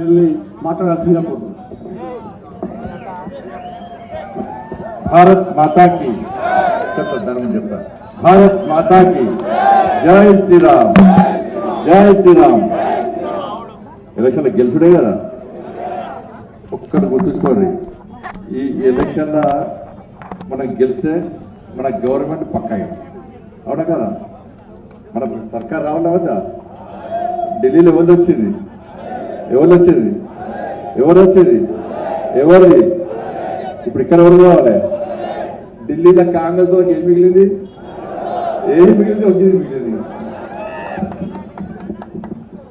గౌరవనీయుల్ని మాట్లాడాల్సిందిగా కోరుతున్నాను. భారత్ మాతాకి చెప్తా భారత్ మాతాకి జై శ్రీరామ్, జై శ్రీరామ్. ఎలక్షన్లో గెలుచుడే కదా, ఒక్కటి గుర్తుంచుకోండి. ఈ ఎలక్షన్లో మనం గెలిస్తే మన గవర్నమెంట్ పక్కా అవునా కదా, మన సర్కార్ రావాలా వద్దా? ఢిల్లీలో ఎవరు వచ్చింది, ఎవరిది? ఇప్పుడు ఇక్కడ ఎవరు కావాలి? ఢిల్లీలో కాంగ్రెస్ వాళ్ళకి ఏం మిగిలింది?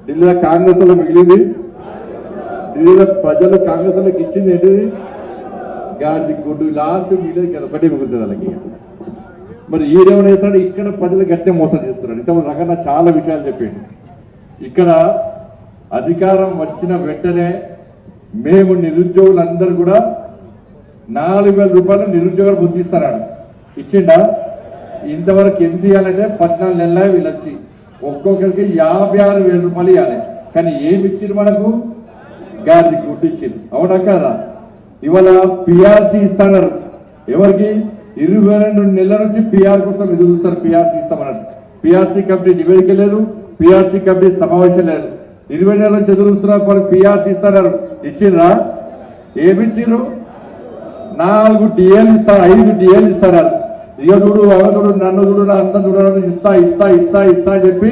ఢిల్లీలో కాంగ్రెస్ వాళ్ళకి మిగిలింది. ఢిల్లీలో ప్రజలు కాంగ్రెస్ వాళ్ళకి ఇచ్చింది ఏంటిది? గాడి గుడ్డు. లాస్ట్ మిగిలింది కదా, ఒకటి మిగులుతుంది వాళ్ళకి. మరి ఈడేమన్నా చేస్తాడు? ఇక్కడ ప్రజలు గట్టిగా మోసం చేస్తున్నాడు. ఇంతమంది రకంగా చాలా విషయాలు చెప్పండి. ఇక్కడ అధికారం వచ్చిన వెంటనే మేము నిరుద్యోగులందరూ కూడా 4,000 రూపాయలు నిరుద్యోగులు గుర్తిస్తారాడు. ఇచ్చిండా? ఇంతవరకు ఎంత ఇవ్వాలంటే 14 నెలల వీళ్ళు వచ్చి ఒక్కొక్కరికి 56,000 రూపాయలు ఇవ్వాలి. కానీ ఏమి ఇచ్చింది మనకు? గాడి గుడ్డిచ్చింది. అవునా కదా? ఇవాళ పిఆర్సీ ఇస్తున్నారు. ఎవరికి? 22 నెలల నుంచి పిఆర్ కోసం ఎదురు చూస్తారు. పిఆర్సీ ఇస్తామన్నారు. పిఆర్సీ కమిటీ నివేదిక లేదు, పిఆర్సీ కమిటీ సమావేశం లేదు. 20 నెలల నుంచి ఎదురు చూస్తున్నారు. పిఆర్సీ ఇస్తున్నారు. ఇచ్చిండ్రా? ఏమిచ్చిర్రు? 4 డిఏలు ఇస్తారు, 5 డిఏలు ఇస్తారు. ఇక చూడు, అవదుడు, నన్ను చూడు, నా అంతా చూడడం ఇస్తా ఇస్తా ఇస్తా ఇస్తా చెప్పి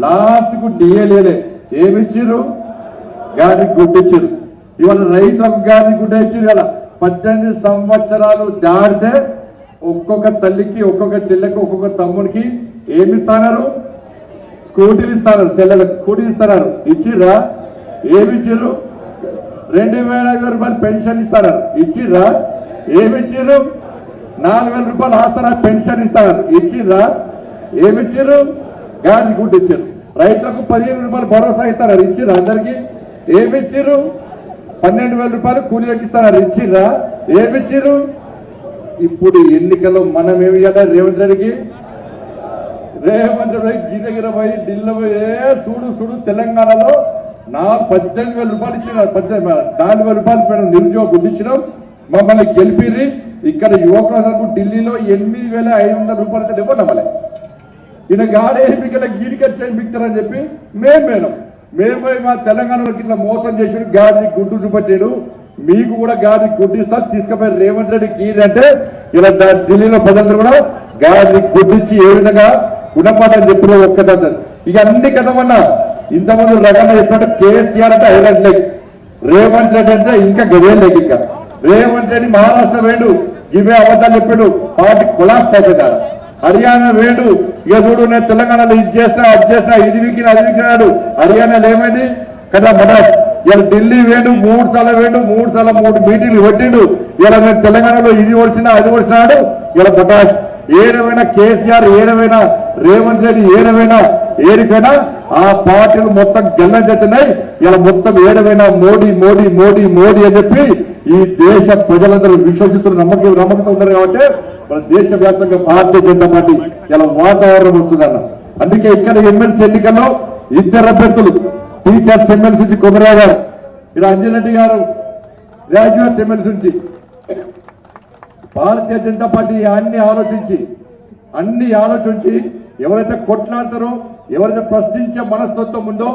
లాస్ట్ కు డిఏలేలే. ఏమిచ్చిర్రు? గాడి గుడ్డిచ్చిర్రు. ఇవాళ రైతులకు గాడి గుడ్డ ఇచ్చిర్రు కదా. 18 సంవత్సరాలు దాటితే ఒక్కొక్క తల్లికి, ఒక్కొక్క చెల్లెకి, ఒక్కొక్క తమ్ముడికి ఏమిస్తున్నారు? స్కూటీలు ఇస్తారు. చెల్లెలకు స్కూటీలు ఇస్తున్నారు. ఇచ్చిర్రా? ఏమిచ్చిర్రు? 2,500 రూపాయలు పెన్షన్ ఇస్తారు. ఇచ్చిర్రా? ఏమిచ్చిర్రు? 4,000 రూపాయలు ఆసరా పెన్షన్ ఇస్తారు. ఇచ్చిర్రా? ఏమిచ్చిర్రు? గాడి గుడ్డు ఇచ్చారు. రైతులకు 15 రూపాయలు భరోసా ఇస్తారు. ఇచ్చిర్రా? అందరికి ఏమిచ్చిర్రు? 12,000 రూపాయలు కూలీలకు ఇస్తారు. ఇచ్చిర్రా? ఏమిచ్చిర్రు? ఇప్పుడు ఎన్నికల్లో మనం ఏమి చేయాలి? రేవంత్ రెడ్డి గిరగిర పోయి ఢిల్లీ పోయి చూడు తెలంగాణలో 18,000 రూపాయలు ఇచ్చినారు. 4,000 రూపాయలు మేము నిరుద్యోగ గుర్తించినాం. మమ్మల్ని గెలిపిర్రి. ఇక్కడ యువకులకు ఢిల్లీలో 8,500 రూపాయలతో ఇవ్వండి నమ్మలే. ఈయన గాడే ఎన్నికల గీడికొచ్చి మిక్తారని చెప్పి మేము మా తెలంగాణలోకి ఇట్లా మోసం చేసి గాడి గుడ్డు చూపెట్టాడు. మీకు కూడా గాడి గుడ్డిస్తా తీసుకుపోయి రేవంత్ రెడ్డి గీడి అంటే ఇలా ఢిల్లీలో ప్రజలందరూ కూడా గాడి గుడ్డిచ్చి ఏ విధంగా గుణపాఠం చెప్పిన ఒక్కసారి. ఇక అన్ని కథమన్నా ఇంతమంది రకంగా చెప్పినట్టు కేసీఆర్ అంటే హైలైట్ లేక్, రేవంత్ రెడ్డి అంటే ఇంకా గదే లేక్. ఇంకా రేవంత్ రెడ్డి మహారాష్ట్ర వేడు, ఇవే అబద్ధాలు చెప్పాడు. పార్టీ కొలాప్స్ అవుతున్నాడు. హర్యానా వేడు, ఇక చూడు నేను తెలంగాణలో ఇది చేస్తా అది చేస్తా, ఇది వికినాడు. హర్యానాలో ఏమైంది కదా? మద్రాస్. ఇలా ఢిల్లీ వేడు, 3 సార్లు వేడు, 3 సార్లు 3 మీటింగ్లు పెట్టిండు. ఇలా నేను తెలంగాణలో ఇది ఓడిచినా అది ఓడిచినాడు. ఇలా మద్రాస్. ఏడవైనా కేసీఆర్, ఏడవైనా రేవంత్ రెడ్డి, ఏడికైనా ఆ పార్టీలు మొత్తం గెల్లం చేస్తున్నాయి. ఇలా మొత్తం ఏడవైనా మోడీ మోడీ మోడీ మోడీ అని చెప్పి ఈ దేశ ప్రజలందరూ విశ్వసిస్తున్న నమ్మకంతో ఉన్నారు. కాబట్టి మన దేశవ్యాప్తంగా భారతీయ జనతా పార్టీ ఇలా వాతావరణం వస్తుందన్న. అందుకే ఇక్కడ ఎమ్మెల్సీ ఎన్నికల్లో 2 అభ్యర్థులు, టీచర్స్ ఎమ్మెల్సీ నుంచి కొమరయ్య గారు, ఇలా అంజనరెడ్డి గారు గ్రాడ్యుయేట్స్ ఎమ్మెల్సీ నుంచి. భారతీయ జనతా పార్టీ అన్ని ఆలోచించి ఎవరైతే కొట్లాడతారో, ఎవరైతే ప్రశ్నించే మనస్తత్వం ఉందో,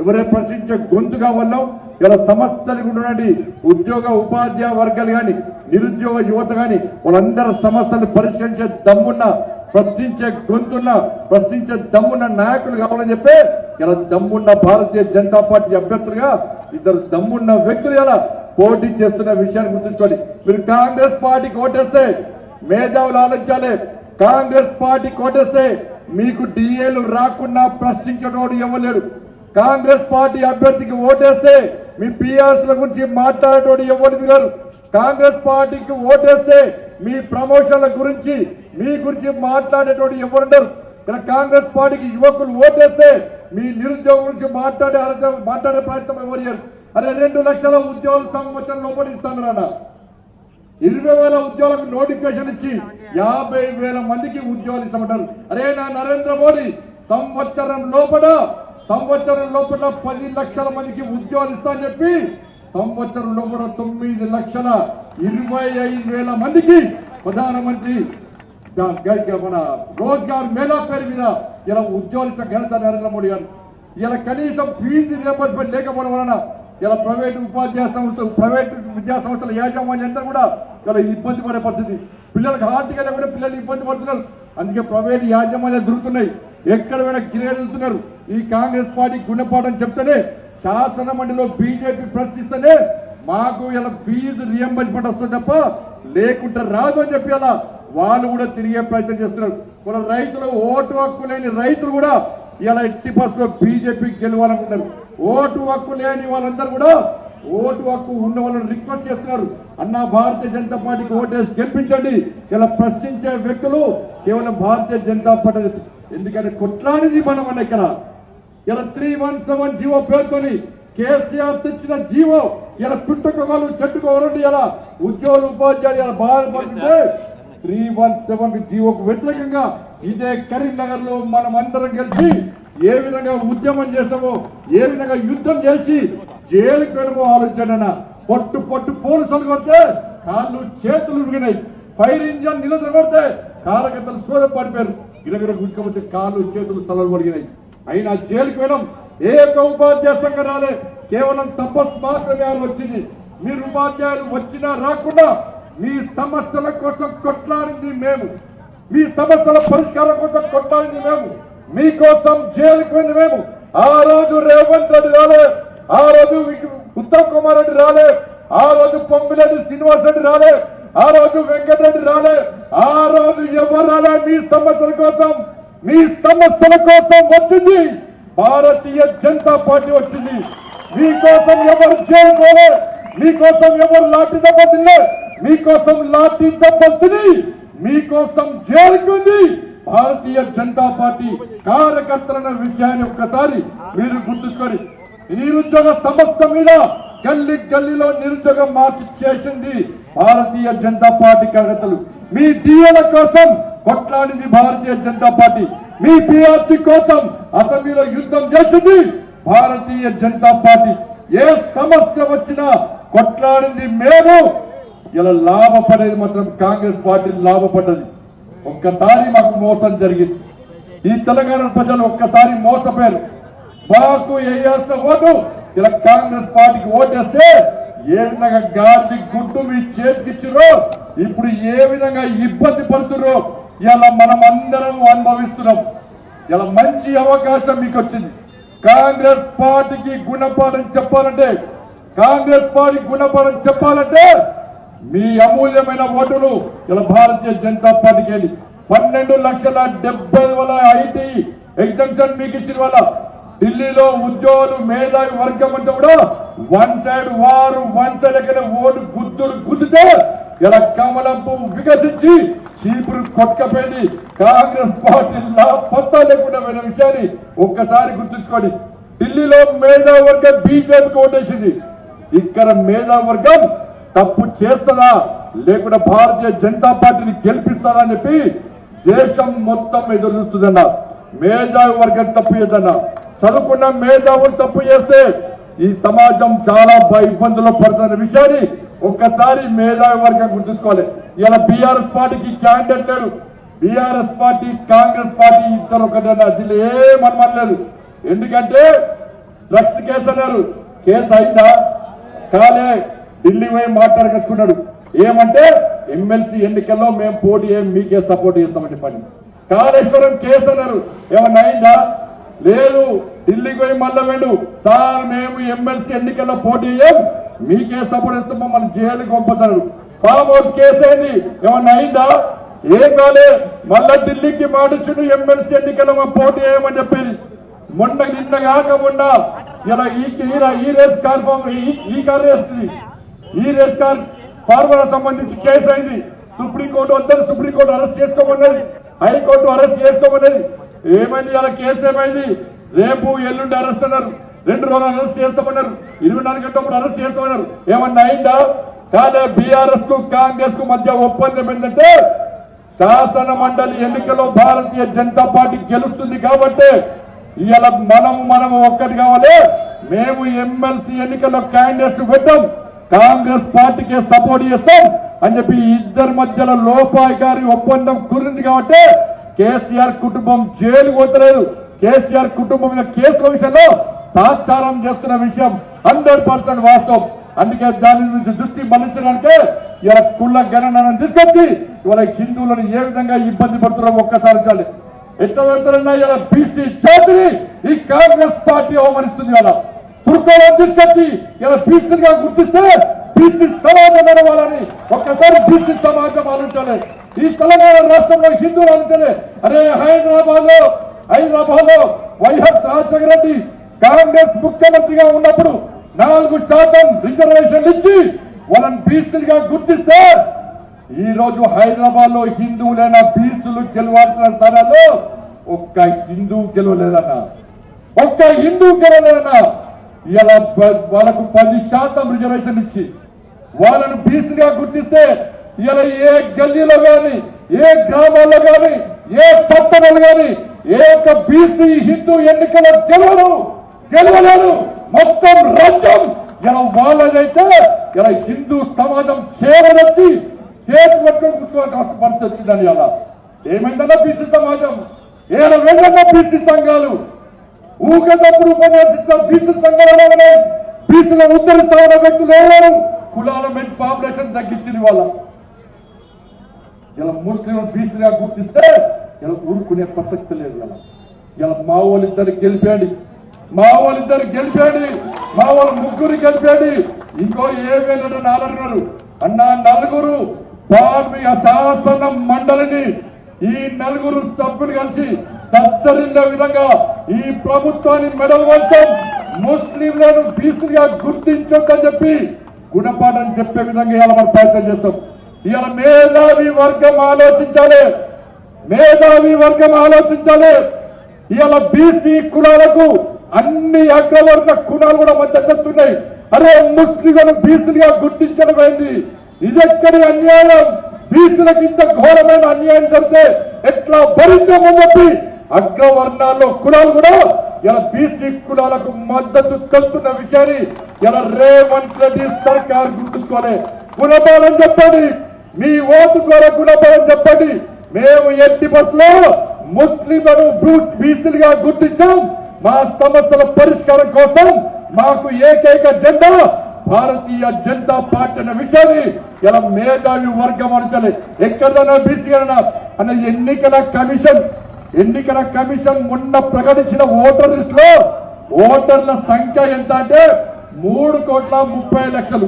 ఎవరైతే ప్రశ్నించే గొంతుగా వల్ల ఇలా సమస్యలు ఉన్నటువంటి ఉద్యోగ ఉపాధ్యాయ వర్గాలు కానీ, నిరుద్యోగ యువత కానీ వాళ్ళందరూ సమస్యలు పరిష్కరించే దమ్మున్న, ప్రశ్నించే గొంతున్న, ప్రశ్నించే దమ్మున్న నాయకులు కావాలని చెప్పి ఇలా దమ్మున్న భారతీయ జనతా పార్టీ అభ్యర్థులుగా 2 దమ్మున్న వ్యక్తులు ఇలా పోటీ చేస్తున్న విషయాన్ని గుర్తుంచుకోండి. మీరు కాంగ్రెస్ పార్టీకి ఓటేస్తే మేధావులు ఆలోచించాలి. కాంగ్రెస్ పార్టీకి ఓటేస్తే మీకు డిఏలు రాకుండా ప్రశ్నించడం ఇవ్వలేడు. కాంగ్రెస్ పార్టీ అభ్యర్థికి ఓటేస్తే మీ పిఆర్సీల గురించి మాట్లాడేటోడు ఎవరు మిగలరు. కాంగ్రెస్ పార్టీకి ఓటేస్తే మీ ప్రమోషన్ల గురించి, మీ గురించి మాట్లాడేటోడు ఎవరుండరు. ఇలా కాంగ్రెస్ పార్టీకి యువకులు ఓటేస్తే మీ నిరుద్యోగం గురించి మాట్లాడే ప్రయత్నం ఎవరు చేయరు. అరే 2 లక్షల ఉద్యోగులు సంవత్సరం లోపల ఇస్తాను అన్న. 20,000 ఉద్యోగులకు నోటిఫికేషన్ ఇచ్చి 50,000 మందికి ఉద్యోగాలు ఇస్తామంటారు. అరే నా నరేంద్ర మోడీ సంవత్సరం లోపల సంవత్సరం లోపల 10 లక్షల మందికి ఉద్యోగాలు ఇస్తా అని చెప్పి సంవత్సరం లోపల 9,25,000 మందికి ప్రధానమంత్రి మన రోజ్గార్ మేళా పేరు మీద ఇలా ఉద్యోగాలు ఘనత నరేంద్ర మోడీ గారు. ఇలా కనీసం ఫీజు రియంబర్స్మెంట్ లేకపోవడం వలన ఇలా ప్రైవేట్ ఉపాధ్యాయ సంస్థలు ప్రైవేట్ విద్యా సంస్థల యాజమాన్యం అంతా కూడా ఇలా ఇబ్బంది పడే పరిస్థితి. పిల్లలకు హార్ట్గా కూడా పిల్లలు ఇబ్బంది పడుతున్నారు. అందుకే ప్రైవేట్ యాజమాన్యాలు దొరుకుతున్నాయి, ఎక్కడ పోయినా గిరిగెళ్తున్నారు. ఈ కాంగ్రెస్ పార్టీ గుణపాఠం చెప్తేనే శాసన మండలిలో బీజేపీ ప్రశ్నిస్తేనే మాకు ఇలా ఫీజు రియంబర్స్మెంట్ వస్తుంది తప్ప లేకుంటే రాదు అని చెప్పి అలా వాళ్ళు కూడా తిరిగే ప్రయత్నం చేస్తున్నారు. మన రైతులు ఓటు హక్కు లేని రైతులు కూడా ఇలా ఎట్టి పరిస్థితుల్లో బీజేపీ గెలవాలనుకుంటారు. ఓటు హక్కు లేని వాళ్ళందరూ కూడా ఓటు హక్కు ఉన్న వాళ్ళని రిక్వెస్ట్ చేస్తున్నారు, అన్న భారతీయ జనతా పార్టీకి ఓటేసి గెలిపించండి. ఇలా ప్రశ్నించే వ్యక్తులు కేవలం భారతీయ జనతా పార్టీ. ఎందుకంటే కొట్లాడిది మనం అన్న ఇక్కడ ఇలా 317 జీవో పేరుతోని కేసీఆర్ తెచ్చిన జీవో ఇలా పుట్టుకోవాలి చెట్టుకోవాలంటే ఇలా ఉద్యోగులు ఉపాధ్యాయులు ఇలా బాధపడుతుంటే 317 జీవోకు వ్యతిరేకంగా ఇదే కరీంనగర్ లో మనం అందరం కలిసి ఏ విధంగా ఉద్యమం చేసామో, ఏ విధంగా యుద్ధం చేసి జైలుకి వెళ్ళమో ఆలోచన. పొట్టు పోలీసులు కొడితే కాళ్ళు చేతులు ఉరిగినాయి, ఫైర్ ఇంజన్ నిలదొడితే కార్యకర్తలు సోద పడిపోయారు, గిరగిర గుంజుకపోతే కాళ్ళు చేతులు తలలు పడిగినాయి. అయినా జైలుకి వెళ్ళడం ఏ ఉపాధ్యాయ సంఘం రాలే, కేవలం తపస్సు మాత్రమే వచ్చింది. మీరు ఉపాధ్యాయులు వచ్చినా రాకుండా మీ సమస్యల కోసం కొట్లాడింది మేము, మీ సమస్యల పరిష్కారం కోసం కొట్లాడింది మేము, మీకోసం జైలుకి వెళ్ళి మేము. ఆ రోజు రేవంత్ రెడ్డి రాలే, ఆ రోజు ఉత్తమ్ కుమార్ రెడ్డి రాలే, ఆ రోజు పొంగిరెడ్డి శ్రీనివాస్ రెడ్డి రాలే, ఆ రోజు వెంకటరెడ్డి రాలే, ఆ రోజు ఎవరు రాలే. మీ సమస్యల కోసం వచ్చింది భారతీయ జనతా పార్టీ వచ్చింది. మీకోసం ఎవరు జైలు పోలే, మీకోసం ఎవరు లాఠీ దెబ్బతిలే, మీకోసం లాఠీ దెబ్బతిని మీకోసం జైలుకి ఉంది భారతీయ జనతా పార్టీ కార్యకర్తలన్న విషయాన్ని ఒక్కసారి మీరు గుర్తుంచుకొని, నిరుద్యోగ సమస్య మీద గల్లీలో నిరుద్యోగం మార్చి చేసింది భారతీయ జనతా పార్టీ కార్యకర్తలు. మీ డిఏల కోసం కొట్లాడింది భారతీయ జనతా పార్టీ, మీ పిఆర్సీ కోసం అసెంబ్లీలో యుద్ధం చేసింది భారతీయ జనతా పార్టీ. ఏ సమస్య వచ్చినా కొట్లాడింది మేము. ఇలా లాభపడేది మాత్రం కాంగ్రెస్ పార్టీ లాభపడ్డది. ఒక్కసారి మాకు మోసం జరిగింది, ఈ తెలంగాణ ప్రజలు ఒక్కసారి మోసపోయారు. మాకు వేయాల్సిన ఓటు ఇలా కాంగ్రెస్ పార్టీకి ఓటేస్తే ఏ విధంగా గాడిది గుడ్డు మీ చేతికిచ్చిరో, ఇప్పుడు ఏ విధంగా ఇబ్బంది పడుతుర్రో ఇలా మనం అందరం అనుభవిస్తున్నాం. ఇలా మంచి అవకాశం మీకు వచ్చింది. కాంగ్రెస్ పార్టీకి గుణపాఠం చెప్పాలంటే మీ అమూల్యమైన ఓటులు ఇలా భారతీయ జనతా పార్టీకి వెళ్ళి 12,70,000 ఐటీ ఎగ్జామ్షన్ మీకు ఇచ్చిన వల్ల ఢిల్లీలో ఉద్యోగులు మేధావి వర్గం అంతా కూడా వన్ సైడ్ ఎక్కడ ఓటు గుద్దితే ఇలా కమలం పువ్వు వికసించి చీపురు కొట్టకపోయింది. కాంగ్రెస్ పార్టీ పత్తా లేకుండా పోయిన విషయాన్ని ఒక్కసారి గుర్తుంచుకోండి. ఢిల్లీలో మేధావి వర్గం బీజేపీకి ఓటేసింది, ఇక్కడ మేధావి వర్గం తప్పు చేస్తుందా లేకుండా భారతీయ జనతా పార్టీని గెలిపిస్తారా అని చెప్పి దేశం మొత్తం ఎదురు చూస్తుందన్న. మేధావి వర్గం తప్పు చేద్దన్నా, చదువుకున్న మేధావులు తప్పు చేస్తే ఈ సమాజం చాలా ఇబ్బందుల్లో పడుతున్న విషయాన్ని ఒక్కసారి మేధావి వర్గం గుర్తుంచుకోవాలి. ఇలా బీఆర్ఎస్ పార్టీకి క్యాండిడేట్ లేరు, బీఆర్ఎస్ పార్టీ కాంగ్రెస్ పార్టీ ఇద్దరు ఒకటన్నా అసలు ఏమనలేదు. ఎందుకంటే డ్రగ్స్ కేసు అన్నారు, కేసు అయిందా కాలే, ఢిల్లీ పోయి మాట్లాడకసుకున్నాడు. ఏమంటే ఎమ్మెల్సీ ఎన్నికల్లో మేము పోటీ మీకే సపోర్ట్ చేస్తామని పని. కాళేశ్వరం కేసు అన్నారు, ఏమన్నా అయిందా లేదు, ఢిల్లీకి పోయి మళ్ళా వెండు సార్ మేము ఎమ్మెల్సీ ఎన్నికల్లో పోటీ చేయం మీకే సపోర్ట్ చేస్తాం మమ్మల్ని జైలుకి పంపుతాడు. ఫామ్ హౌస్ కేసు అయింది, ఏమన్నా అయిందా ఏం కాలే, మళ్ళా ఢిల్లీకి మాటిచ్చుడు ఎమ్మెల్సీ ఎన్నికల్లో మా పోటీ చేయమని చెప్పేది. నిన్న కాక మొన్న ఇలా ఈ రేస్ కార్ ఈ రేస్ కార్ ఫార్మర్ సంబంధించి కేసు అయింది. సుప్రీంకోర్టు వద్దని సుప్రీంకోర్టు అరెస్ట్ చేసుకోమన్నది, హైకోర్టు అరెస్ట్ చేసుకోమన్నది. ఏమైంది ఇలా కేసు ఏమైంది? రేపు ఎల్లుండి అరెస్ట్ అన్నారు, 2 రోజులు అరెస్ట్ చేస్తామన్నారు, 24 గంటలప్పుడు అరెస్ట్ చేస్తామన్నారు. ఏమన్నా అయిందా కాదే? బీఆర్ఎస్ కు కాంగ్రెస్ కు మధ్య ఒప్పందం ఏంటంటే శాసన మండలి ఎన్నికల్లో భారతీయ జనతా పార్టీ గెలుస్తుంది కాబట్టి ఇవాళ మనము ఒక్కటి కావాలి. మేము ఎమ్మెల్సీ ఎన్నికల్లో క్యాండిడేట్స్ పెట్టాం, కాంగ్రెస్ పార్టీకే సపోర్ట్ చేస్తాం అని చెప్పి ఇద్దరి మధ్యలో లోపాయికారి ఒప్పందం కుదిరింది కాబట్టి కేసీఆర్ కుటుంబం జైలు పోతలేదు. కేసీఆర్ కుటుంబం మీద కేసుల విషయంలో తాత్సారం చేస్తున్న విషయం 100% వాస్తవం. అందుకే దాని నుంచి దృష్టి మళ్లించడానికే ఇలా కుల గణనను తీసుకొచ్చి ఇవాళ హిందువులను ఏ విధంగా ఇబ్బంది పడుతున్నారో ఒక్కసారి చాలి. ఎట్లా పెడతారన్నా ఇలా బీసీ జాతిని ఈ కాంగ్రెస్ పార్టీ అవమానిస్తుంది. ఇలా తుర్కోలను తీసుకొచ్చి ఇలా బీసీగా గుర్తిస్తే బీసీ సమాజం వాళ్ళని ఒక్కసారి బీసీ సమాజం ఆలోచించాలి. ఈ తెలంగాణ రాష్ట్రంలో హిందువులు ఆలోచించాలి. అరే హైదరాబాద్ లో వైఎస్ రాజశేఖర రెడ్డి కాంగ్రెస్ ముఖ్యమంత్రిగా ఉన్నప్పుడు 4% రిజర్వేషన్లు ఇచ్చి వాళ్ళని బీసీలుగా గుర్తిస్తే ఈ రోజు హైదరాబాద్ లో హిందువులైన బీసీలు గెలవాల్సిన స్థానాల్లో ఒక్క హిందువు గెలవలేదన్నా, ఒక్క హిందువు గెలవలేదన్నా. ఇలా వాళ్ళకు 10% రిజర్వేషన్ ఇచ్చి వాళ్ళను బీసీగా గుర్తిస్తే ఇలా ఏ గల్లీలో గాని, ఏ గ్రామాల్లో గాని, ఏ పట్టణాలు గాని ఏ ఒక్క బీసీ హిందూ ఎన్నికల గెలవలేరు. మొత్తం రాజ్యం ఇలా వాళ్ళదైతే ఇలా హిందూ సమాజం చేరదొచ్చి చేతి పట్టుకొని కూర్చోవాల్సిన పరిస్థితి వచ్చిందని. అలా ఏమైందన్నా బీసీ సమాజం, ఏడ వెళ్ళన్నా బీసీ సంఘాలు ఊగేటప్పుడు ఉపన్యాసించిన బీసీ సంఘాలు బీసీలో ఉద్ధరిస్తున్న వ్యక్తులు ఎవరు? కులాల మీద పాపులేషన్ తగ్గించింది వాళ్ళ. ఇలా ముస్లింలు బీసీగా గుర్తిస్తే ఇలా ఊరుకునే ప్రసక్తి లేదు. ఇలా మా వాళ్ళిద్దరు గెలిపాడు, మా వాళ్ళు ముగ్గురు గెలిపాడు. ఇంకో ఏమేనంటే 4 అన్నా 4 వాల్మీకి శాసన మండలిని ఈ 4 సభ్యులు కలిసి దత్తరిల్లే విధంగా ఈ ప్రభుత్వాన్ని మెడల్ వంచం, ముస్లింలను బీసీగా గుర్తించొద్దని చెప్పి గుణపాఠం చెప్పే విధంగా ఇలా మనం ప్రయత్నం చేస్తాం. ఇవాళ మేధావి వర్గం ఆలోచించాలి. ఇవాళ బీసీ కులాలకు అన్ని అగ్రవర్గ కులాలు కూడా మద్దతు చెప్తున్నాయి. అరే ముస్లింలను బీసీలుగా గుర్తించడం ఏంది? ఇదెక్కడి అన్యాయం? బీసీలకు ఇంత ఘోరమైన అన్యాయం జరిగితే ఎట్లా భరించామని చెప్పి అగ్రవర్ణాల్లో కులాలు కూడా ఇలా బీసీ కులాలకు మద్దతు తెలుపుతున్న విషయాన్ని ఇలా రేవంత్ రెడ్డి సర్కార్ గుర్తుంచుకోలే. గుణపాఠం చెప్పండి, మీ ఓటు ద్వారా గుణపాఠం చెప్పండి. మేము ఎట్టి బస్సులో ముస్లింలను బీసీలుగా గుర్తించాం. మా సమస్యల పరిష్కారం కోసం మాకు ఏకైక జెండా భారతీయ జనతా పార్టీ అన్న విషయాన్ని ఇలా మేధావి వర్గం అనుసరి ఎక్కడైనా బీసీగా అన్న ఎన్నికల కమిషన్ మొన్న ప్రకటించిన ఓటర్ లిస్ట్ లో ఓటర్ల సంఖ్య ఎంత అంటే 3,30,00,000.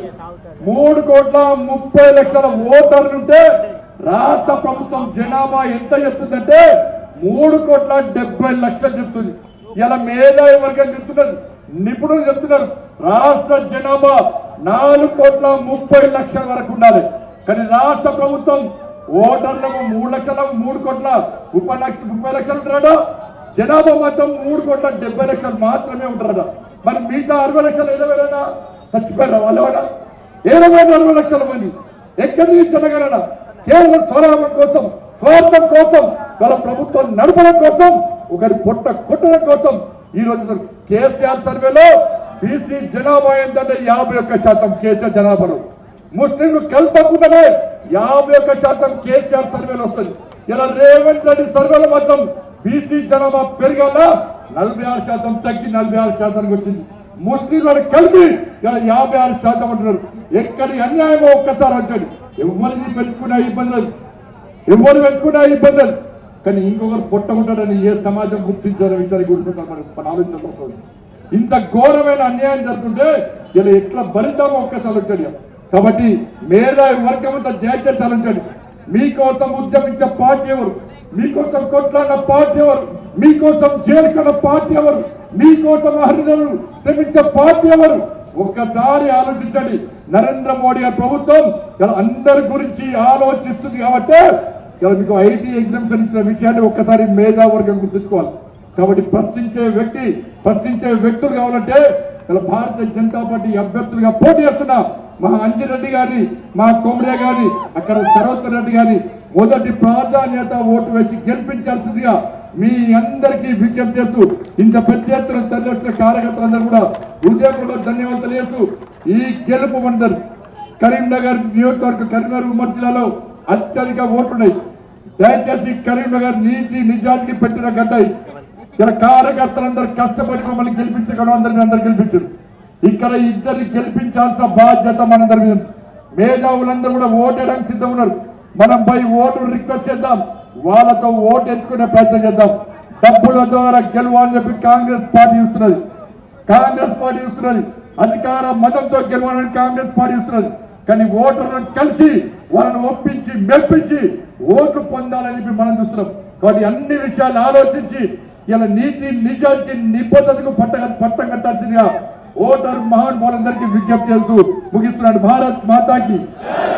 3,30,00,000 ఓటర్లుంటే రాష్ట్ర ప్రభుత్వం జనాభా ఎంత చెప్తుందంటే 3,70,00,000 చెప్తుంది. ఇలా మేధావి వర్గం చెప్తున్నారు, నిపుణులు చెప్తున్నారు రాష్ట్ర జనాభా 4,30,00,000 వరకు ఉండాలి. కానీ రాష్ట్ర ప్రభుత్వం ఓటర్లకు 3,30,00,000 ఉంటారట, జనాభా మాత్రం 3,70,00,000 మాత్రమే ఉంటారట. మరి మిగతా 60,00,000 ఏదైనా చచ్చిపోయారా వాళ్ళ? 40,00,000 మంది ఎక్కడి నుంచి జనగణన? కేవలం స్వలాభం కోసం, స్వార్థం కోసం, వాళ్ళ ప్రభుత్వం నడపడం కోసం, ఒకరి పొట్ట కొట్టడం కోసం ఈ రోజు కేసీఆర్ సర్వేలో బీసీ జనాభా ఏంటంటే 51% కేసీఆర్ జనాభాలో, ముస్లింలు కల్పకుండానే 51% కేసీఆర్ సర్వేలో వస్తుంది. ఇలా రేవంత్ రెడ్డి సర్వేలో మాత్రం బీసీ జనాభా పెరిగాల 46% తగ్గి 46% వచ్చింది. ముస్లింలను కలిపి ఇలా 56% అంటున్నారు. ఎక్కడి అన్యాయమో ఒక్కసారి వచ్చాడు. ఎవరిని పెంచుకునే ఇబ్బందులు కానీ ఇంకొకరు పొట్టకుంటాడని ఏ సమాజం గుర్తించారో విషయాన్ని గుర్తుంటారు. మనం ఆలోచించవచ్చు. ఇంత ఘోరమైన అన్యాయం జరుగుతుంటే ఇలా ఎట్లా భరిద్దామో ఒక్కసారి వచ్చాడు. కాబట్టి మేధావి వర్గం అంతా దయచేసి ఆలోచించండి. మీకోసం ఉద్యమించే పార్టీ ఎవరు? మీకోసం కొట్లాడిన పార్టీ ఎవరు? మీకోసం జైలుకున్న పార్టీ ఎవరు? మీకోసం హరిజనులు శ్రమించే పార్టీ ఎవరు? ఒక్కసారి ఆలోచించండి. నరేంద్ర మోడీ గారి ప్రభుత్వం అందరి గురించి ఆలోచిస్తుంది కాబట్టి మీకు ఐటీ ఎగ్జామ్షన్ ఇచ్చిన విషయాన్ని ఒక్కసారి మేధావర్గం గుర్తుంచుకోవాలి. కాబట్టి ప్రశ్నించే వ్యక్తులు కావాలంటే ఇలా భారతీయ జనతా పార్టీ అభ్యర్థులుగా పోటీ చేస్తున్నా మా అంజిరెడ్డి గాని, మా కొమరే గాని, అక్కడ సరోత్తర్ రెడ్డి గాని మొదటి ప్రాధాన్యత ఓటు వేసి గెలిపించాల్సిందిగా మీ అందరికీ విజ్ఞప్తి చేస్తూ ఇంత పెద్ద ఎత్తున తరలివచ్చిన కార్యకర్తలందరూ కూడా హృదయపూర్వక ధన్యవాదాలు చేస్తూ ఈ గెలుపు మండలి కరీంనగర్ నియోజకవర్గ కరీంనగర్ ఉమ్మడి జిల్లాలో అత్యధిక ఓట్లున్నాయి. దయచేసి కరీంనగర్ నీతి నిజానికి పెట్టిన గడ్డ ఇక్కడ కార్యకర్తలందరూ కష్టపడి మమ్మల్ని గెలిపించగలం అందరూ గెలిపించారు. ఇక్కడ ఇద్దరిని గెలిపించాల్సిన బాధ్యత మనందరి మీద. మేధావులందరూ కూడా ఓటేయడానికి సిద్ధం ఉన్నారు. మనం పోయి ఓటు రిక్వెస్ట్ చేద్దాం, వాళ్ళతో ఓటు ఎంచుకునే ప్రయత్నం చేద్దాం. డబ్బుల ద్వారా గెలవాలని చెప్పి కాంగ్రెస్ పార్టీ ఇస్తున్నది. అధికార మతంతో గెలవాలని కాంగ్రెస్ పార్టీ ఇస్తున్నది. కానీ ఓటర్లను కలిసి వాళ్ళని ఒప్పించి మెప్పించి ఓట్లు పొందాలని చెప్పి మనం చూస్తున్నాం. కాబట్టి అన్ని విషయాలు ఆలోచించి ఇలా నీతి నిజానికి నిబద్ధతకు పట్టం కట్టాల్సిందిగా ఓటర్ మహానుభావులందరికీ విజ్ఞప్తి చేస్తూ ముగిస్తున్నాడు. భారత్ మాతాకి